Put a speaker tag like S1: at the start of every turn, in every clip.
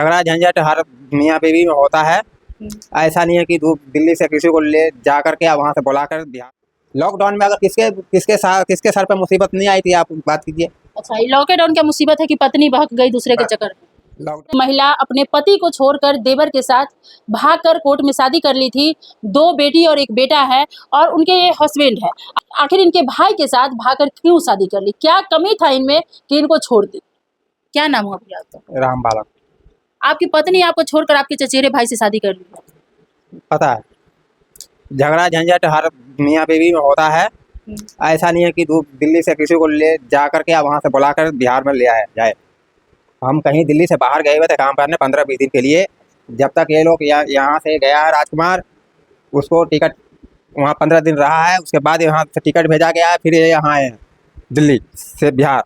S1: झगड़ा झंझट हर मियाँ बीवी में होता है। ऐसा नहीं है कि दिल्ली से किसी को ले जा करके या वहाँ से बुलाकर बिहार। लॉकडाउन में अगर किसके सर पे मुसीबत नहीं आई थी, आप बात कीजिए।
S2: अच्छा, ये लॉकडाउन क्या मुसीबत है कि पत्नी बहक गई दूसरे के चक्कर में। महिला अपने पति को छोड़कर देवर के साथ भागकर कोर्ट में शादी कर ली थी। 2 बेटी और 1 बेटा है और उनके ये हस्बैंड है। आखिर इनके भाई के साथ भागकर क्यों शादी कर ली? क्या कमी था इनमें कि इनको छोड़ दी? क्या नाम हुआ भैया आपका?
S1: राम बालक।
S2: आपकी पत्नी आपको छोड़कर आपके चचेरे भाई से शादी कर ली।
S1: पता है, झगड़ा झंझट हर मियाँ बीवी में होता है। ऐसा नहीं है कि दिल्ली से किसी को ले जा करके या वहाँ से बुलाकर बिहार में ले आया जाए। हम कहीं दिल्ली से बाहर गए हुए थे काम करने 15-20 दिन के लिए। जब तक ये लोग यहाँ से गया है राजकुमार, उसको टिकट वहाँ 15 दिन रहा है। उसके बाद यहाँ से टिकट भेजा गया है, फिर ये यहाँ आए हैं दिल्ली से बिहार।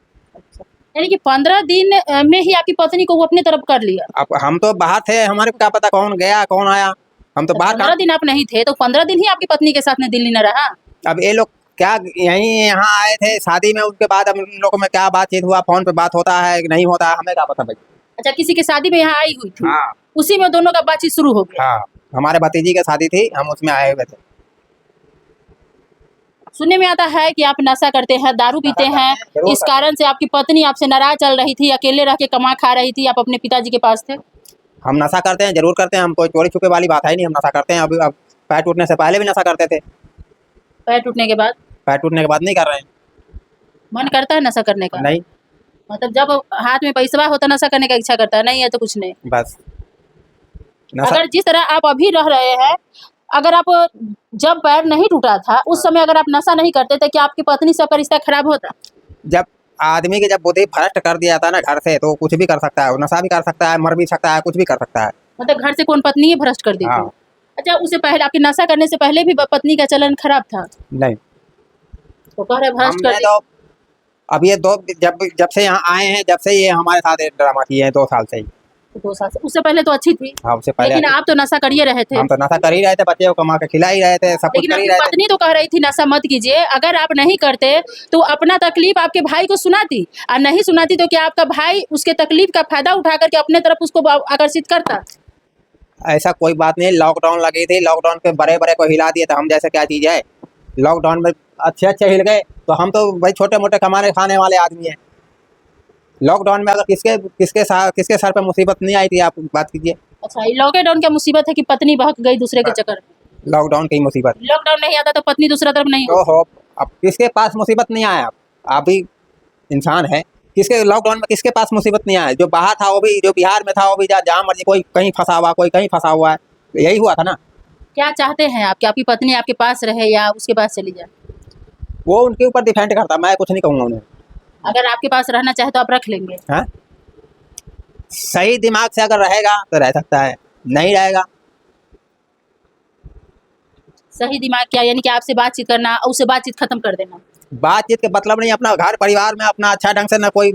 S2: यानी कि 15 दिन में ही आपकी पत्नी को वो अपने तरफ कर लिया।
S1: अब हम तो बाहर थे, हमारे को क्या पता कौन गया कौन आया। हम तो बाहर
S2: 15 दिन आप नहीं थे तो 15 दिन ही आपकी पत्नी के साथ में दिल्ली न रहा।
S1: अब ये लोग क्या यहाँ आए थे शादी में, उसके बाद हम लोगों में क्या बातचीत हुआ, फोन पे बात होता है कि नहीं होता है, हमें क्या पता भाई।
S2: अच्छा, किसी की शादी में यहाँ आई हुई थी।
S1: हाँ।
S2: उसी में दोनों का बातचीत शुरू हो गया।
S1: हाँ, हमारे भतीजी की शादी थी, हम उसमें आए हुए थे।
S2: सुनने में आता है कि आप नशा करते हैं, दारू पीते हैं। इस कारण से आपकी पत्नी आपसे नाराज चल रही थी, अकेले रह के कमा खा रही थी। आप अपने पिताजी के पास थे।
S1: हम नशा करते हैं, जरूर करते हैं। हम कोई चोरी छुपे वाली बात है नहीं, हम नशा करते हैं। अब पैर टूटने से पहले भी नशा करते थे।
S2: पैर टूटने के बाद?
S1: पैर टूटने के बाद नहीं कर रहे हैं।
S2: मन करता है नशा करने का?
S1: नहीं।
S2: मतलब जब हाथ में पैसा हो तो नशा करने का इच्छा करता है, नहीं है तो कुछ नहीं।
S1: बस नशा।
S2: अगर जिस तरह आप अभी रह रहे हैं, अगर आप जब पैर नहीं टूटा था उस समय अगर आप नशा नहीं करते थे, क्या आपकी पत्नी से आपका रिश्ता खराब होता?
S1: जब आदमी की जब बुद्धि भ्रष्ट कर दिया था ना घर से, तो कुछ भी कर सकता है। नशा भी कर सकता है, मर भी सकता है, कुछ भी कर सकता है।
S2: मतलब घर से कौन पत्नी ही भ्रष्ट कर दी थी?
S1: हाँ।
S2: अच्छा, उससे पहले आपके नशा करने से पहले भी पत्नी का चलन खराब था?
S1: नहीं।
S2: तो कह रहे भ्रष्ट कर दी।
S1: तो अब ये जब से यहाँ आए हैं, जब से ये हमारे साथ ड्रामा किए हैं 2 साल से ही।
S2: 2 साल से? उससे पहले तो अच्छी थी।
S1: हाँ, उससे पहले।
S2: लेकिन आप तो नशा कर ही रहे थे।
S1: हम तो नशा कर ही रहे थे, बच्चे को कमा के खिला ही रहे थे, सब कुछ
S2: लेकिन
S1: कर ही
S2: आपकी
S1: रहे थे।
S2: पत्नी तो कह रही थी नशा मत कीजिए। अगर आप नहीं करते तो अपना तकलीफ आपके भाई को सुनाती, और नहीं सुनाती तो क्या आपका भाई उसके तकलीफ का फायदा उठा करके अपने तरफ उसको आकर्षित करता?
S1: ऐसा कोई बात नहीं। लॉकडाउन लगी थी, लॉकडाउन पे बड़े बड़े को हिला दिए थे। हम जैसे क्या चीज़ है, लॉकडाउन में अच्छे हिल गए। तो हम तो भाई छोटे मोटे कमाने खाने वाले आदमी हैं। लॉकडाउन में अगर किसके सर पे मुसीबत नहीं आई थी, आप बात कीजिए।
S2: अच्छा, ये लॉकडाउन क्या मुसीबत है कि पत्नी बहक गई दूसरे के चक्कर में?
S1: लॉकडाउन की मुसीबत।
S2: लॉकडाउन नहीं आता तो पत्नी दूसरा तरफ नहीं
S1: तो हो, अब किसके पास मुसीबत नहीं आया? आप भी इंसान है। किसके लॉकडाउन में किसके पास मुसीबत नहीं आया? जो बाहर था वो भी, जो बिहार में था वो भी, जहाँ मर्जी, कोई कहीं फंसा हुआ, कोई कहीं फंसा हुआ है। यही हुआ था ना।
S2: क्या चाहते हैं आप कि आपकी पत्नी आपके पास रहे या उसके पास चली जाए?
S1: वो उनके ऊपर डिपेंड करता, मैं कुछ नहीं कहूँगा उन्हें।
S2: अगर आपके पास रहना चाहे तो आप रख लेंगे?
S1: हाँ, सही दिमाग से अगर रहेगा तो रह सकता है, नहीं रहेगा।
S2: सही दिमाग क्या? यानी कि आपसे बातचीत करना और उससे बातचीत खत्म कर देना?
S1: बातचीत के मतलब नहीं, अपना घर परिवार में अपना अच्छा ढंग से, ना कोई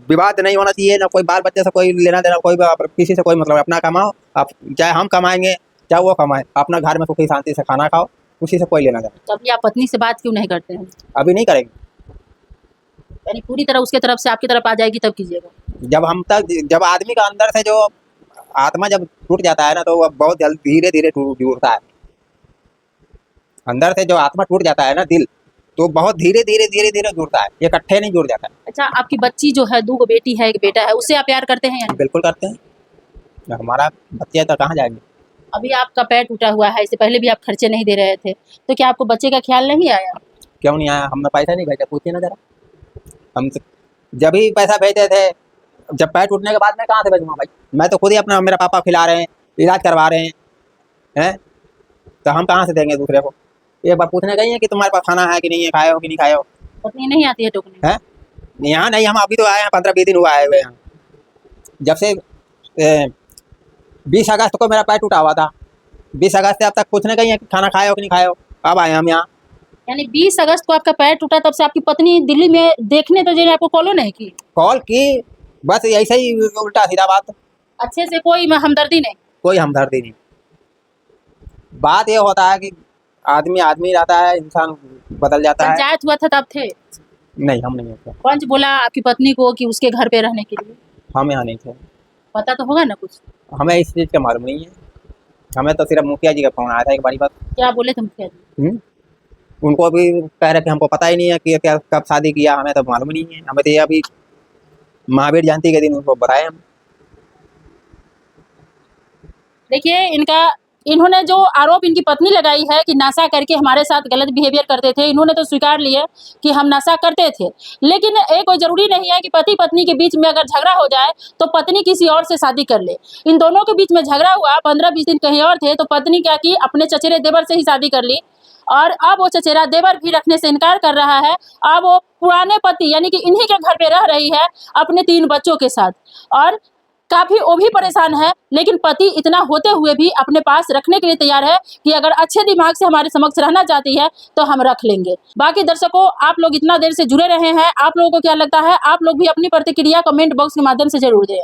S1: विवाद नहीं होना चाहिए, ना कोई बाल बच्चे से कोई लेना देना, कोई किसी से कोई मतलब। अपना कमाओ आप, चाहे हम कमाएंगे चाहे वो कमाए, अपना घर में सुखी शांति से खाना खाओ, उसी से कोई लेना देना।
S2: तो अभी आप पत्नी से बात क्यों नहीं करते हैं?
S1: अभी नहीं करेंगे।
S2: यानी पूरी तरह उसके तरफ से आपकी तरफ आ जाएगी तब कीजिएगा?
S1: जब आदमी का अंदर से जो आत्मा जब टूट जाता है ना, तो वह बहुत जल्दी धीरे धीरे टूटता है। अंदर से जो आत्मा टूट जाता है ना, दिल, तो बहुत धीरे धीरे जुड़ता है, ये इकट्ठे नहीं जुड़ जाता है।
S2: अच्छा, आपकी बच्ची जो है, 2 बेटी है 1 बेटा है, उससे आप प्यार करते हैं यानी?
S1: बिल्कुल करते हैं। हमारा बच्चे तो कहाँ जाएंगे।
S2: अभी आपका पैर टूटा हुआ है, इससे पहले भी आप खर्चे नहीं दे रहे थे, तो क्या आपको बच्चे का ख्याल नहीं आया?
S1: क्यों नहीं आया? हमने पैसा नहीं भेजा, पूछिए ना जरा। हम जब ही पैसा भेजे थे, जब पैर टूटने के बाद मैं कहाँ से भेजूँगा भाई? मैं तो खुद ही अपना, मेरा पापा खिला रहे हैं, इलाज करवा रहे हैं, तो हम कहाँ से देंगे दूसरे को? एक बार पूछने गई है कि तुम्हारे पास खाना है कि नहीं है, खाए हो कि नहीं खाए हो?
S2: पत्नी नहीं आती है टोकने?
S1: है यहाँ नहीं, हम अभी तो आए हैं, 15-20 दिन हुआ आए हुए हैं। जब से 20 अगस्त को मेरा पैर टूटा हुआ था, 20 अगस्त से अब तक पूछने गई है कि खाना खाए हो कि नहीं खाए हो। अब आए हम यहाँ।
S2: यानी 20 अगस्त को आपका पैर टूटा, तब से आपकी पत्नी दिल्ली में देखने तो जाने आपको कॉल नहीं की?
S1: कॉल की, बस ऐसे ही उल्टा सीधा बात।
S2: अच्छे से कोई हमदर्दी नहीं?
S1: कोई हमदर्दी नहीं। बात ये होता है कि आदमी रहता है, इंसान बदल जाता है।
S2: पंचायत हुआ था तब थे?
S1: नहीं, हम नहीं होते।
S2: पंच बोला आपकी पत्नी को कि उसके घर पे रहने के लिए?
S1: हम यहाँ नहीं थे।
S2: पता तो होगा ना कुछ?
S1: हमें इस चीज़ का मालूम नहीं है। हमें तो सिर्फ मुखिया जी का फोन आया था एक बारी बस।
S2: क्या बोले थे मुखिया जी?
S1: उनको भी कह रहे कि हमको पता ही नहीं है कि क्या कब शादी किया, हमें तो मालूम नहीं है। हमें तो ये अभी महावीर जयंती के दिन उनको बताए हम।
S2: देखिए इन्होंने जो आरोप इनकी पत्नी लगाई है कि नशा करके हमारे साथ गलत बिहेवियर करते थे, इन्होंने तो स्वीकार लिया कि हम नशा करते थे। लेकिन ये कोई जरूरी नहीं है कि पति पत्नी के बीच में अगर झगड़ा हो जाए तो पत्नी किसी और से शादी कर ले। इन दोनों के बीच में झगड़ा हुआ, 15-20 दिन कहीं और थे तो पत्नी क्या की, अपने चचेरे देवर से ही शादी कर ली और अब वो चचेरा देवर भी रखने से इनकार कर रहा है। अब वो पुराने पति यानी कि इन्हीं के घर पे रह रही है अपने 3 बच्चों के साथ और काफ़ी वो भी परेशान है, लेकिन पति इतना होते हुए भी अपने पास रखने के लिए तैयार है कि अगर अच्छे दिमाग से हमारे समक्ष रहना चाहती है तो हम रख लेंगे। बाकी दर्शकों, आप लोग इतना देर से जुड़े रहे हैं, आप लोगों को क्या लगता है? आप लोग भी अपनी प्रतिक्रिया कमेंट बॉक्स के माध्यम से जरूर दें।